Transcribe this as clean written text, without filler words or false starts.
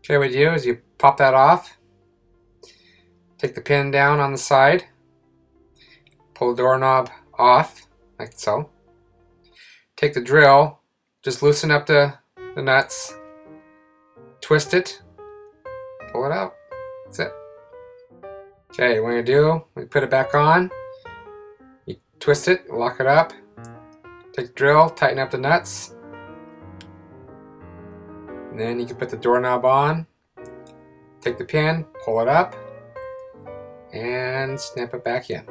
Okay, what you do is you pop that off, take the pin down on the side, pull the doorknob off, like so. Take the drill, just loosen up the nuts, twist it, pull it out. That's it. Okay, what you do, we put it back on, you twist it, lock it up, take the drill, tighten up the nuts, and then you can put the doorknob on, take the pin, pull it up, and snap it back in.